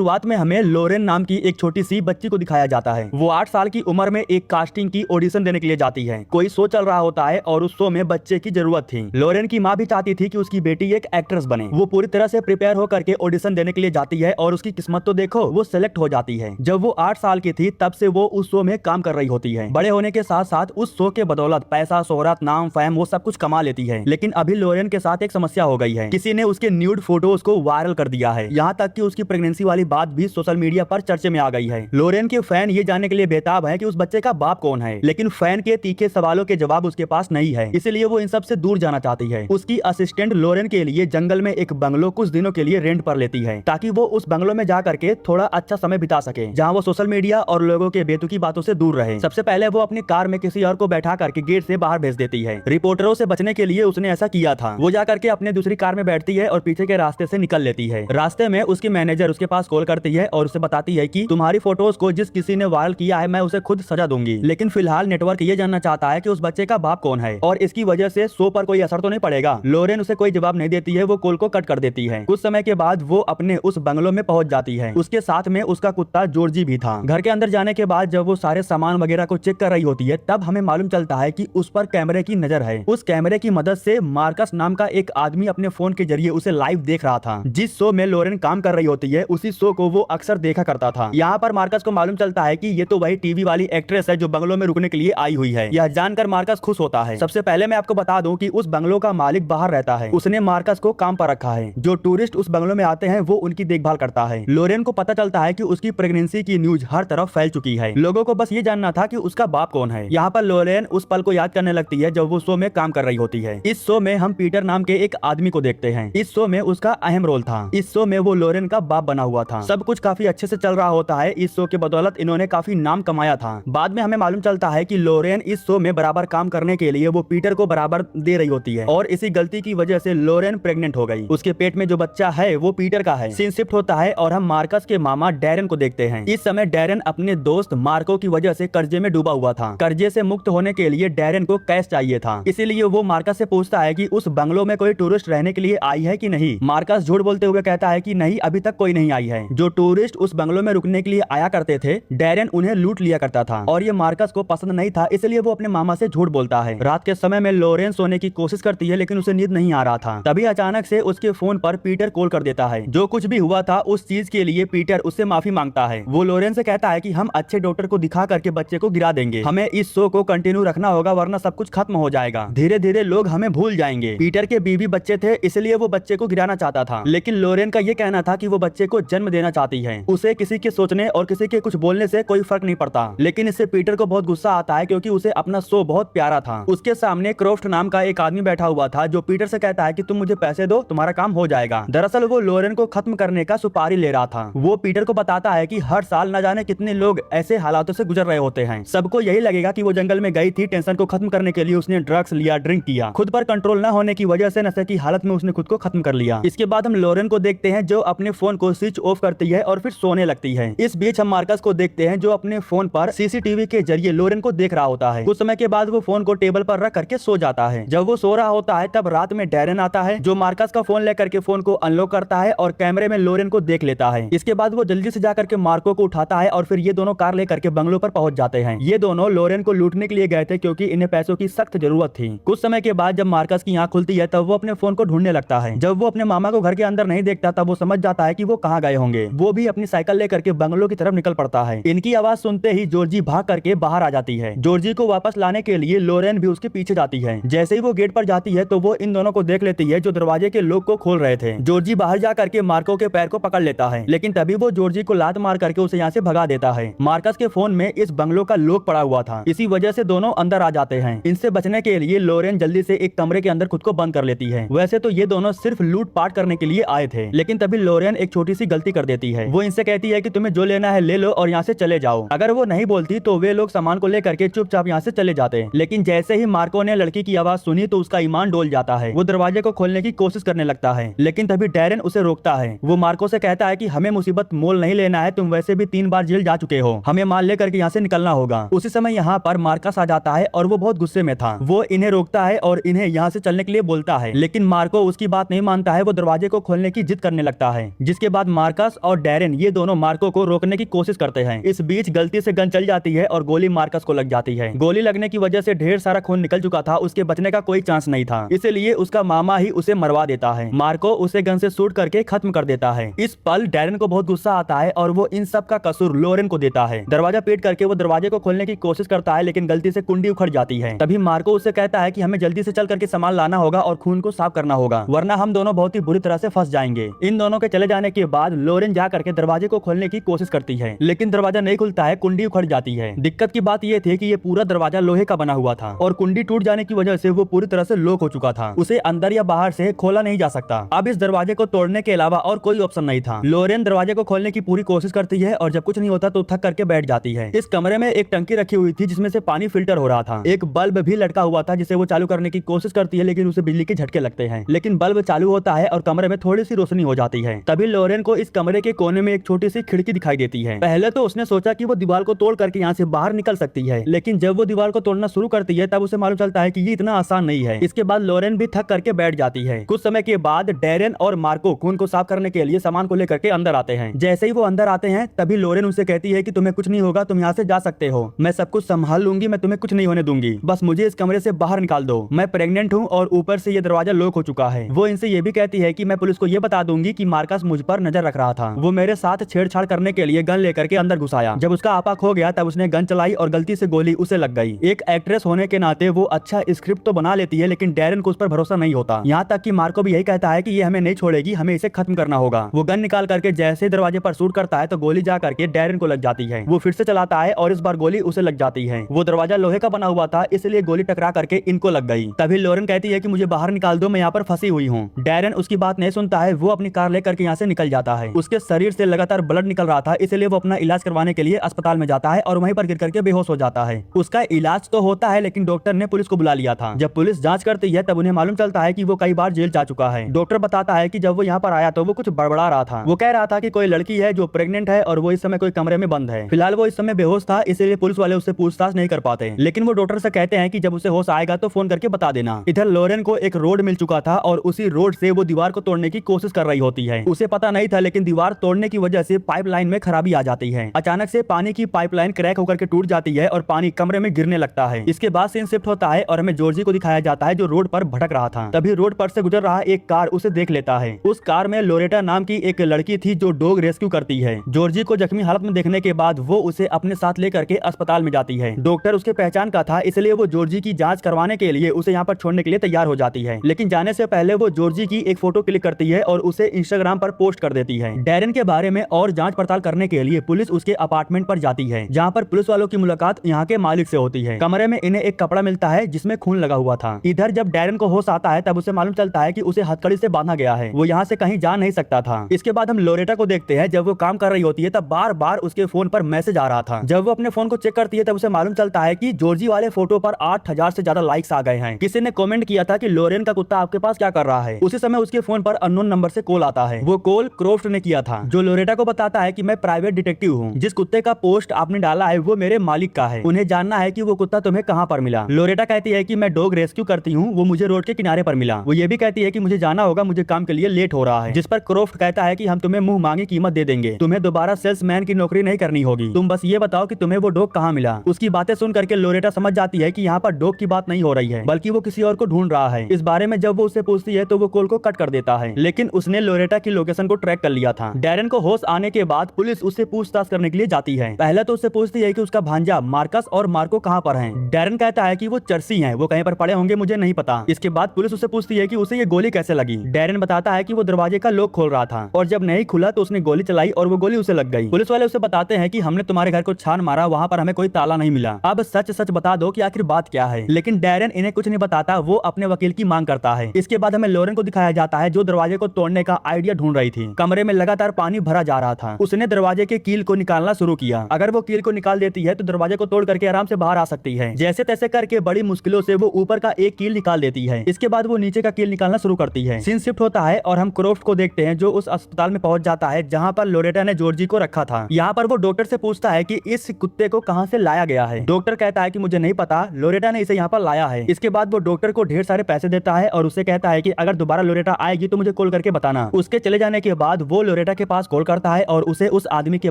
शुरुआत में हमें लोरेन नाम की एक छोटी सी बच्ची को दिखाया जाता है। वो 8 साल की उम्र में एक कास्टिंग की ऑडिशन देने के लिए जाती है। कोई शो चल रहा होता है और उस शो में बच्चे की जरूरत थी। लोरेन की माँ भी चाहती थी कि उसकी बेटी एक एक्ट्रेस बने। वो पूरी तरह से प्रिपेयर होकर के ऑडिशन देने के लिए जाती है और उसकी किस्मत तो देखो, वो सेलेक्ट हो जाती है। जब वो 8 साल की थी तब से वो उस शो में काम कर रही होती है। बड़े होने के साथ साथ उस शो के बदौलत पैसा, शोहरत, नाम, फैम वो सब कुछ कमा लेती है। लेकिन अभी लोरेन के साथ एक समस्या हो गई है। किसी ने उसके न्यूड फोटोज को वायरल कर दिया है। यहाँ तक कि उसकी प्रेगनेंसी वाली बात भी सोशल मीडिया पर चर्चे में आ गई है। लोरेन के फैन ये जानने के लिए बेताब है कि उस बच्चे का बाप कौन है, लेकिन फैन के तीखे सवालों के जवाब उसके पास नहीं है। इसलिए वो इन सब से दूर जाना चाहती है। उसकी असिस्टेंट लोरेन के लिए जंगल में एक बंगलो कुछ दिनों के लिए रेंट पर लेती है, ताकि वो उस बंगलो में जा करके थोड़ा अच्छा समय बिता सके, जहाँ वो सोशल मीडिया और लोगों के बेतुकी बातों से दूर रहे। सबसे पहले वो अपनी कार में किसी और को बैठा करके गेट से बाहर भेज देती है। रिपोर्टरों से बचने के लिए उसने ऐसा किया था। वो जा करके अपने दूसरी कार में बैठती है और पीछे के रास्ते से निकल लेती है। रास्ते में उसकी मैनेजर उसके पास कॉल करती है और उसे बताती है कि तुम्हारी फोटोज को जिस किसी ने वायरल किया है मैं उसे खुद सजा दूंगी। लेकिन फिलहाल नेटवर्क ये जानना चाहता है कि उस बच्चे का बाप कौन है और इसकी वजह से शो पर कोई असर तो नहीं पड़ेगा। लोरेन उसे कोई जवाब नहीं देती है। वो कॉल को कट कर देती है। कुछ समय के बाद वो अपने उस बंगलो में पहुंच जाती है। उसके साथ में उसका कुत्ता जॉर्जी भी था। घर के अंदर जाने के बाद जब वो सारे सामान वगैरह को चेक कर रही होती है तब हमें मालूम चलता है कि उस पर कैमरे की नजर है। उस कैमरे की मदद से मार्कस नाम का एक आदमी अपने फोन के जरिए उसे लाइव देख रहा था। जिस शो में लोरेन काम कर रही होती है उसी शो को वो अक्सर देखा करता था। यहाँ पर मार्कस को मालूम चलता है कि ये तो वही टीवी वाली एक्ट्रेस है जो बंगलो में रुकने के लिए आई हुई है। यह जानकर मार्कस खुश होता है। सबसे पहले मैं आपको बता दूं कि उस बंगलो का मालिक बाहर रहता है। उसने मार्कस को काम पर रखा है। जो टूरिस्ट उस बंगलो में आते हैं वो उनकी देखभाल करता है। लोरेन को पता चलता है कि उसकी प्रेगनेंसी की न्यूज हर तरफ फैल चुकी है। लोगों को बस ये जानना था कि उसका बाप कौन है। यहाँ पर लोरेन उस पल को याद करने लगती है जब वो शो में काम कर रही होती है। इस शो में हम पीटर नाम के एक आदमी को देखते हैं। इस शो में उसका अहम रोल था। इस शो में वो लोरेन का बाप बना हुआ था। सब कुछ काफी अच्छे से चल रहा होता है। इस शो के बदौलत इन्होंने काफी नाम कमाया था। बाद में हमें मालूम चलता है कि लोरेन इस शो में बराबर काम करने के लिए वो पीटर को बराबर दे रही होती है और इसी गलती की वजह से लोरेन प्रेग्नेंट हो गई। उसके पेट में जो बच्चा है वो पीटर का है। सीन शिफ्ट होता है और हम मार्कस के मामा डैरेन को देखते हैं। इस समय डैरेन अपने दोस्त मार्को की वजह से कर्जे में डूबा हुआ था। कर्जे से मुक्त होने के लिए डैरेन को कैश चाहिए था। इसीलिए वो मार्कस से पूछता है कि उस बंगलो में कोई टूरिस्ट रहने के लिए आई है कि नहीं। मार्कस झूठ बोलते हुए कहता है कि नहीं, अभी तक कोई नहीं आई है। जो टूरिस्ट उस बंगलो में रुकने के लिए आया करते थे डैरेन उन्हें लूट लिया करता था और ये मार्कस को पसंद नहीं था, इसलिए वो अपने मामा से झूठ बोलता है। रात के समय में लोरेन सोने की कोशिश करती है लेकिन उसे नींद नहीं आ रहा था। तभी अचानक से उसके फोन पर पीटर कॉल कर देता है। जो कुछ भी हुआ था उस चीज के लिए पीटर उससे माफी मांगता है। वो लोरेन से कहता है कि हम अच्छे डॉक्टर को दिखा करके बच्चे को गिरा देंगे। हमें इस शो को कंटिन्यू रखना होगा वरना सब कुछ खत्म हो जाएगा। धीरे धीरे लोग हमें भूल जाएंगे। पीटर के बीवी बच्चे थे इसलिए वो बच्चे को गिराना चाहता था, लेकिन लोरेन का ये कहना था कि वो बच्चे को जन्म देना चाहती है। उसे किसी के सोचने और किसी के कुछ बोलने से कोई फर्क नहीं पड़ता। लेकिन इससे पीटर को बहुत गुस्सा आता है क्योंकि उसे अपना शो बहुत प्यारा था। उसके सामने क्रॉफ्ट नाम का एक आदमी बैठा हुआ था जो पीटर से कहता है कि तुम मुझे पैसे दो, तुम्हारा काम हो जाएगा। दरअसल वो लोरेन को खत्म करने का सुपारी ले रहा था। वो पीटर को बताता है कि हर साल न जाने कितने लोग ऐसे हालातों से गुजर रहे होते हैं। सबको यही लगेगा कि वो जंगल में गई थी, टेंशन को खत्म करने के लिए उसने ड्रग्स लिया, ड्रिंक किया। खुद पर कंट्रोल न होने की वजह से नशे की हालत में उसने खुद को खत्म कर लिया। इसके बाद हम लोरेन को देखते हैं जो अपने फोन को स्विच ऑफ करती है और फिर सोने लगती है। इस बीच हम मार्कस को देखते हैं जो अपने फोन पर सीसीटीवी के जरिए लोरेन को देख रहा होता है। कुछ समय के बाद वो फोन को टेबल पर रख करके सो जाता है। जब वो सो रहा होता है तब रात में डैरेन आता है जो मार्कस का फोन लेकर के फोन को अनलॉक करता है और कैमरे में लोरेन को देख लेता है। इसके बाद वो जल्दी से जाकर के मार्को को उठाता है और फिर ये दोनों कार लेकर के बंगलो पर पहुंच जाते हैं। ये दोनों लोरेन को लूटने के लिए गए थे क्योंकि इन्हें पैसों की सख्त जरूरत थी। कुछ समय के बाद जब मार्कस की आंख खुलती है तब वो अपने फोन को ढूंढने लगता है। जब वो अपने मामा को घर के अंदर नहीं देखता तब वो समझ जाता है कि वो कहाँ गए होंगे। वो भी अपनी साइकिल लेकर के बंगलो की तरफ निकल पड़ता है। इनकी आवाज सुनते ही जॉर्जी भाग करके बाहर आ जाती है। जॉर्जी को वापस लाने के लिए लोरेन भी उसके पीछे जाती है। जैसे ही वो गेट पर जाती है तो वो इन दोनों को देख लेती है जो दरवाजे के लॉक को खोल रहे थे। जॉर्जी बाहर जा करके मार्को के पैर को पकड़ लेता है, लेकिन तभी वो जॉर्जी को लात मार करके उसे यहाँ से भगा देता है। मार्कस के फोन में इस बंगलो का लॉक पड़ा हुआ था, इसी वजह से दोनों अंदर आ जाते हैं। इनसे बचने के लिए लोरेन जल्दी से एक कमरे के अंदर खुद को बंद कर लेती है। वैसे तो ये दोनों सिर्फ लूट पाट करने के लिए आए थे, लेकिन तभी लोरेन एक छोटी सी गलती कर देती है। वो इनसे कहती है कि तुम्हें जो लेना है ले लो और यहाँ से चले जाओ। अगर वो नहीं बोलती तो वे लोग सामान को लेकर के चुपचाप यहाँ से चले जाते। लेकिन जैसे ही मार्को ने लड़की की आवाज सुनी तो उसका ईमान डोल जाता है। वो दरवाजे को खोलने की कोशिश करने लगता है, लेकिन तभी डैरेन उसे रोकता है। वो मार्को से कहता है कि हमें मुसीबत मोल नहीं लेना है, तुम वैसे भी 3 बार जेल जा चुके हो, हमें माल लेकर के यहाँ से निकलना होगा। उसी समय यहाँ पर मार्कस आ जाता है और वो बहुत गुस्से में था। वो इन्हें रोकता है और इन्हें यहाँ से चलने के लिए बोलता है, लेकिन मार्को उसकी बात नहीं मानता है। वो दरवाजे को खोलने की जिद करने लगता है, जिसके बाद मार्कस मार्कस और डैरेन ये दोनों मार्को को रोकने की कोशिश करते हैं। इस बीच गलती से गन चल जाती है और गोली मार्कस को लग जाती है। गोली लगने की वजह से ढेर सारा खून निकल चुका था, उसके बचने का कोई चांस नहीं था, इसलिए उसका मामा ही उसे मरवा देता है। मार्को उसे गन से शूट करके खत्म कर देता है। इस पल डैरेन को बहुत गुस्सा आता है और वो इन सब का कसूर लोरेन को देता है। दरवाजा पीट करके वो दरवाजे को खोलने की कोशिश करता है, लेकिन गलती से कुंडी उखड़ जाती है। तभी मार्को उससे कहता है कि हमें जल्दी से चल करके सामान लाना होगा और खून को साफ करना होगा, वरना हम दोनों बहुत ही बुरी तरह से फंस जाएंगे। इन दोनों के चले जाने के बाद लोरेन जा करके दरवाजे को खोलने की कोशिश करती है, लेकिन दरवाजा नहीं खुलता है, कुंडी उखड़ जाती है। दिक्कत की बात यह थी कि ये पूरा दरवाजा लोहे का बना हुआ था और कुंडी टूट जाने की वजह से वो पूरी तरह से लॉक हो चुका था, उसे अंदर या बाहर से खोला नहीं जा सकता। अब इस दरवाजे को तोड़ने के अलावा और कोई ऑप्शन नहीं था। लोरेन दरवाजे को खोलने की पूरी कोशिश करती है और जब कुछ नहीं होता तो थक करके बैठ जाती है। इस कमरे में एक टंकी रखी हुई थी जिसमें से पानी फिल्टर हो रहा था। एक बल्ब भी लटका हुआ था जिसे वो चालू करने की कोशिश करती है, लेकिन उसे बिजली के झटके लगते हैं। लेकिन बल्ब चालू होता है और कमरे में थोड़ी सी रोशनी हो जाती है। तभी लोरेन को इस कमरे के कोने में एक छोटी सी खिड़की दिखाई देती है। पहले तो उसने सोचा कि वो दीवार को तोड़ करके यहाँ से बाहर निकल सकती है, लेकिन जब वो दीवार को तोड़ना शुरू करती है तब उसे मालूम चलता है कि ये इतना आसान नहीं है। इसके बाद लोरेन भी थक करके बैठ जाती है। कुछ समय के बाद डैरेन और मार्को खून को साफ करने के लिए सामान को लेकर के अंदर आते हैं। जैसे ही वो अंदर आते हैं तभी लोरेन उनसे कहती है कि तुम्हें कुछ नहीं होगा, तुम यहाँ से जा सकते हो, मैं सब कुछ संभाल लूंगी, मैं तुम्हें कुछ नहीं होने दूंगी, बस मुझे इस कमरे से बाहर निकाल दो, मैं प्रेग्नेंट हूँ और ऊपर से ये दरवाजा लॉक हो चुका है। वो इनसे ये भी कहती है कि मैं पुलिस को ये बता दूंगी कि मार्कस मुझ पर नजर रख रहा था, वो मेरे साथ छेड़छाड़ करने के लिए गन लेकर के अंदर घुस आया। जब उसका आपा खो गया तब उसने गन चलाई और गलती से गोली उसे लग गई। एक एक्ट्रेस होने के नाते वो अच्छा स्क्रिप्ट तो बना लेती है, लेकिन डैरेन को उस पर भरोसा नहीं होता। यहाँ तक कि मार्को भी यही कहता है कि ये हमें नहीं छोड़ेगी, हमें इसे खत्म करना होगा। वो गन निकाल करके जैसे दरवाजे पर शूट करता है तो गोली जा करके डैरेन को लग जाती है। वो फिर से चलाता है और इस बार गोली उसे लग जाती है। वो दरवाजा लोहे का बना हुआ था, इसलिए गोली टकरा करके इनको लग गई। तभी लोरेन कहती है कि मुझे बाहर निकाल दो, मैं यहाँ पर फंसी हुई हूँ। डैरेन उसकी बात नहीं सुनता है, वो अपनी कार लेकर के यहाँ से निकल जाता है। उसके शरीर से लगातार ब्लड निकल रहा था, इसलिए वो अपना इलाज करवाने के लिए अस्पताल में जाता है और वहीं पर गिर करके बेहोश हो जाता है। उसका इलाज तो होता है, लेकिन डॉक्टर ने पुलिस को बुला लिया था। जब पुलिस जांच करती है तब उन्हें मालूम चलता है कि वो कई बार जेल जा चुका है। डॉक्टर बताता है कि जब वो यहाँ पर आया तो वो कुछ बड़बड़ा रहा था। वो कह रहा था कि कोई लड़की है जो प्रेग्नेंट है और वो इस समय कोई कमरे में बंद है। फिलहाल वो इस समय बेहोश था, इसलिए पुलिस वाले उससे पूछताछ नहीं कर पाते, लेकिन वो डॉक्टर से कहते हैं कि जब उसे होश आएगा तो फोन करके बता देना। इधर लोरेन को एक रोड मिल चुका था और उसी रोड से वो दीवार को तोड़ने की कोशिश कर रही होती है। उसे पता नहीं था, लेकिन दीवार तोड़ने की वजह से पाइपलाइन में खराबी आ जाती है। अचानक से पानी की पाइपलाइन क्रैक होकर के टूट जाती है और पानी कमरे में गिरने लगता है। इसके बाद सीन शिफ्ट होता है और हमें जॉर्जी को दिखाया जाता है जो रोड पर भटक रहा था। तभी रोड पर से गुजर रहा एक कार उसे देख लेता है। उस कार में लोरेटा नाम की एक लड़की थी जो डॉग रेस्क्यू करती है। जॉर्जी को जख्मी हालत में देखने के बाद वो उसे अपने साथ लेकर के अस्पताल में जाती है। डॉक्टर उसके पहचान का था, इसलिए वो जॉर्जी की जांच करवाने के लिए उसे यहाँ पर छोड़ने के लिए तैयार हो जाती है। लेकिन जाने से पहले वो जॉर्जी की एक फोटो क्लिक करती है और उसे इंस्टाग्राम पर पोस्ट कर देती है। डैरेन के बारे में और जांच पड़ताल करने के लिए पुलिस उसके अपार्टमेंट पर जाती है, जहाँ पर पुलिस वालों की मुलाकात यहाँ के मालिक से होती है। कमरे में इन्हें एक कपड़ा मिलता है जिसमें खून लगा हुआ था। इधर जब डैरेन को होश आता है तब उसे मालूम चलता है कि उसे हथकड़ी से बांधा गया है, वो यहाँ से कहीं जा नहीं सकता था। इसके बाद हम लोरेटा को देखते हैं। जब वो काम कर रही होती है तब बार बार उसके फोन पर मैसेज आ रहा था। जब वो अपने फोन को चेक करती है तब उसे मालूम चलता है कि जॉर्जी वाले फोटो पर 8000 से ज्यादा लाइक्स आ गए हैं। किसी ने कमेंट किया था कि लोरेन का कुत्ता आपके पास क्या कर रहा है। उसी समय उसके फोन पर अननोन नंबर से कॉल आता है। वो कॉल क्रॉफ्ट ने किया था, जो लोरेटा को बताता है कि मैं प्राइवेट डिटेक्टिव हूँ, जिस कुत्ते का पोस्ट आपने डाला है वो मेरे मालिक का है, उन्हें जानना है कि वो कुत्ता तुम्हें कहाँ पर मिला। लोरेटा कहती है कि मैं डॉग रेस्क्यू करती हूँ, वो मुझे रोड के किनारे पर मिला। वो ये भी कहती है कि मुझे जाना होगा, मुझे काम के लिए लेट हो रहा है। जिस पर क्रॉफ्ट कहता है कि हम तुम्हें मुंह मांगी कीमत दे देंगे, तुम्हें दोबारा सेल्समैन की नौकरी नहीं करनी होगी, तुम बस ये बताओ कि तुम्हें वो डॉग कहाँ मिला। उसकी बातें सुन करके लोरेटा समझ जाती है कि यहाँ पर डॉग की बात नहीं हो रही है, बल्कि वो किसी और को ढूंढ रहा है। इस बारे में जब वो उससे पूछती है तो वो कॉल को कट कर देता है, लेकिन उसने लोरेटा की लोकेशन को ट्रैक कर लिया था। डैरेन को होश आने के बाद पुलिस उससे पूछताछ करने के लिए जाती है। पहले तो उससे पूछती है कि उसका भांजा मार्कस और मार्को कहाँ पर हैं। डैरेन कहता है कि वो चर्सी हैं, वो कहीं पर पड़े होंगे, मुझे नहीं पता। इसके बाद पुलिस उससे पूछती है कि उसे ये गोली कैसे लगी। डैरेन बताता है कि वो दरवाजे का लॉक खोल रहा था और जब नहीं खुला तो उसने गोली चलाई और वो गोली उसे लग गई। पुलिस वाले उसे बताते हैं कि हमने तुम्हारे घर को छान मारा, वहाँ पर हमें कोई ताला नहीं मिला, अब सच सच बता दो कि आखिर बात क्या है। लेकिन डैरेन इन्हें कुछ नहीं बताता, वो अपने वकील की मांग करता है। इसके बाद हमें लोरेन को दिखाया जाता है जो दरवाजे को तोड़ने का आइडिया ढूंढ रही थी। कमरे में लगातार पानी भरा जा रहा था, उसने दरवाजे के कील को निकालना शुरू किया। अगर वो कील को निकाल देती है तो दरवाजे को तोड़ करके आराम से बाहर आ सकती है। जैसे तैसे करके बड़ी मुश्किलों से वो ऊपर का एक कील निकाल देती है। इसके बाद वो नीचे का कील निकालना शुरू करती है। सीन शिफ्ट होता है और हम क्रॉफ्ट को देखते हैं जो उस अस्पताल में पहुंच जाता है जहाँ पर लोरेटा ने जॉर्जी को रखा था। यहाँ पर वो डॉक्टर से पूछता है कि इस कुत्ते को कहाँ से लाया गया है। डॉक्टर कहता है कि मुझे नहीं पता, लोरेटा ने इसे यहाँ पर लाया है। इसके बाद वो डॉक्टर को ढेर सारे पैसे देता है और उससे कहता है कि अगर दोबारा लोरेटा आएगी तो मुझे कॉल करके बताना। उसके चले जाने के बाद वो लोरेटा के पास कॉल करता है और उसे उस आदमी के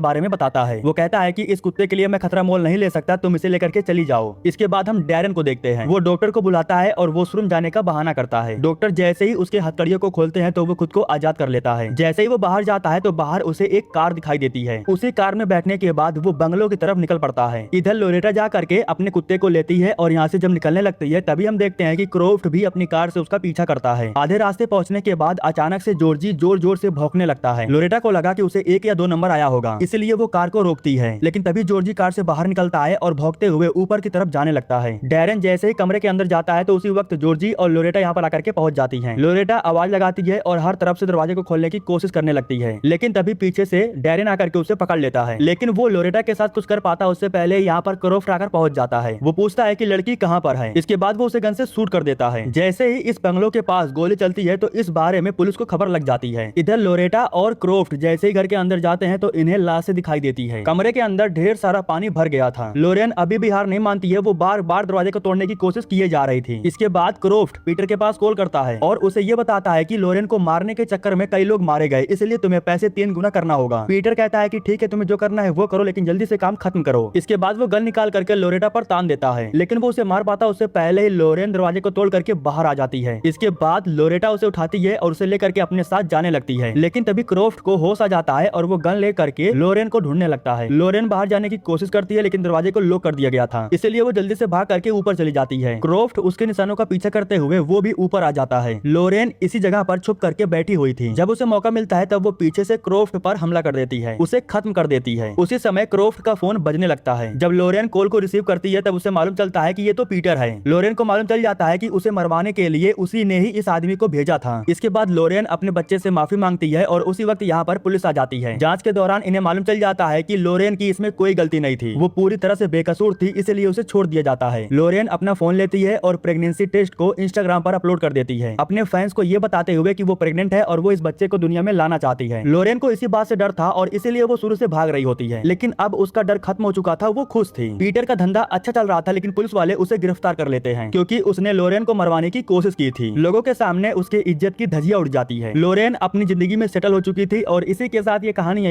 बारे में बताता है। वो कहता है कि इस कुत्ते के लिए मैं खतरा मोल नहीं ले सकता, तुम इसे लेकर के चली जाओ। इसके बाद हम डैरेन को देखते हैं। वो डॉक्टर को बुलाता है और वॉशरूम जाने का बहाना करता है। डॉक्टर जैसे ही उसके हथकड़ियों को खोलते हैं तो वो खुद को आजाद कर लेता है। जैसे ही वो बाहर जाता है तो बाहर उसे एक कार दिखाई देती है। उसी कार में बैठने के बाद वो बंगलों की तरफ निकल पड़ता है। इधर लोरेटा जा करके अपने कुत्ते को लेती है और यहाँ से जब निकलने लगती है तभी हम देखते हैं कि क्रॉफ्ट भी अपनी कार से उसका पीछा करता है। आधे रास्ते पहुंचने के बाद अचानक से जॉर्जी जोर जोर से भौंकने लगता है। लोरेटा को लगा कि उसे 1 या 2 नंबर आया होगा, इसलिए वो कार को रोकती है। लेकिन तभी जॉर्जी कार से बाहर निकलता है और भौंकते हुए ऊपर की तरफ जाने लगता है। डैरेन जैसे ही कमरे के अंदर जाता है तो उसी वक्त जॉर्जी और लोरेटा यहाँ पर आकर के पहुंच जाती है। लोरेटा आवाज लगाती है और हर तरफ से दरवाजे को खोलने की कोशिश करने लगती है, लेकिन तभी पीछे से डैरेन आकर के उसे पकड़ लेता है। लेकिन वो लोरेटा के साथ कुछ कर पाता उससे पहले यहाँ पर क्रॉफ्ट आकर पहुंच जाता है। वो पूछता है कि लड़की कहाँ पर है। इसके बाद वो उसे गन से शूट कर देता है। जैसे ही इस बंगलों के पास गोली चलती है तो इस बारे में पुलिस को खबर लग जाती है। इधर लोरेटा और क्रॉफ्ट जैसे ही घर के अंदर जाते हैं तो इन्हें लाशें दिखाई देती है। कमरे के अंदर ढेर सारा पानी भर गया था। लोरेन अभी भी हार नहीं मानती है, वो बार बार दरवाजे को तोड़ने की कोशिश किए जा रही थी। इसके बाद क्रॉफ्ट पीटर के पास कॉल करता है और उसे ये बताता है कि लोरेन को मारने के चक्कर में कई लोग मारे गए, इसलिए तुम्हें पैसे 3 गुना करना होगा। पीटर कहता है कि ठीक है, तुम्हें जो करना है वो करो, लेकिन जल्दी से काम खत्म करो। इसके बाद वो गन निकाल करके लोरेटा पर तान देता है, लेकिन वो उसे मार पाता उससे पहले ही लोरेन दरवाजे को तोड़ करके बाहर आ जाती है। इसके बाद लोरेटा उसे उठाती है और उसे लेकर के अपने साथ जाने लगती है। लेकिन तभी क्रॉफ्ट को होश आ जाता है और वो गन ले करके लोरेन को ढूंढने लगता है। लोरेन बाहर जाने की कोशिश करती है लेकिन दरवाजे को लॉक कर दिया गया था, इसलिए वो जल्दी से भाग करके ऊपर चली जाती है। क्रॉफ्ट उसके निशानों का पीछा करते हुए वो भी ऊपर आ जाता है। लोरेन इसी जगह पर छुप करके बैठी हुई थी। जब उसे मौका मिलता है तब वो पीछे से क्रॉफ्ट पर हमला कर देती है, उसे खत्म कर देती है। उसी समय क्रॉफ्ट का फोन बजने लगता है। जब लोरेन कॉल को रिसीव करती है तब उसे मालूम चलता है कि ये तो पीटर है। लोरेन को मालूम चल जाता है कि उसे मरवाने के लिए उसी ने ही इस आदमी को भेजा था। इसके बाद लोरेन अपने बच्चे से माफी मांगती है और उसी वक्त यहाँ पर पुलिस आ जाती है। जांच के दौरान इन्हें मालूम चल जाता है कि लोरेन की इसमें कोई गलती नहीं थी, वो पूरी तरह से बेकसूर थी, इसलिए उसे छोड़ दिया जाता है। लोरेन अपना फोन लेती है और प्रेगनेंसी टेस्ट को इंस्टाग्राम पर अपलोड कर देती है, अपने फैंस को ये बताते हुए कि वो प्रेग्नेंट है और वो इस बच्चे को दुनिया में लाना चाहती है। लोरेन को इसी बात से डर था और इसीलिए वो शुरू से भाग रही होती है, लेकिन अब उसका डर खत्म हो चुका था, वो खुश थी। पीटर का धंधा अच्छा चल रहा था लेकिन पुलिस वाले उसे गिरफ्तार कर लेते हैं क्योंकि उसने लोरेन को मरवाने की कोशिश की थी। लोगों के सामने उसके इज्जत की धज्जियां उड़ जाती है। लोरेन अपनी जिंदगी में सेटल हो चुकी थी और इसी के साथ ये कहानी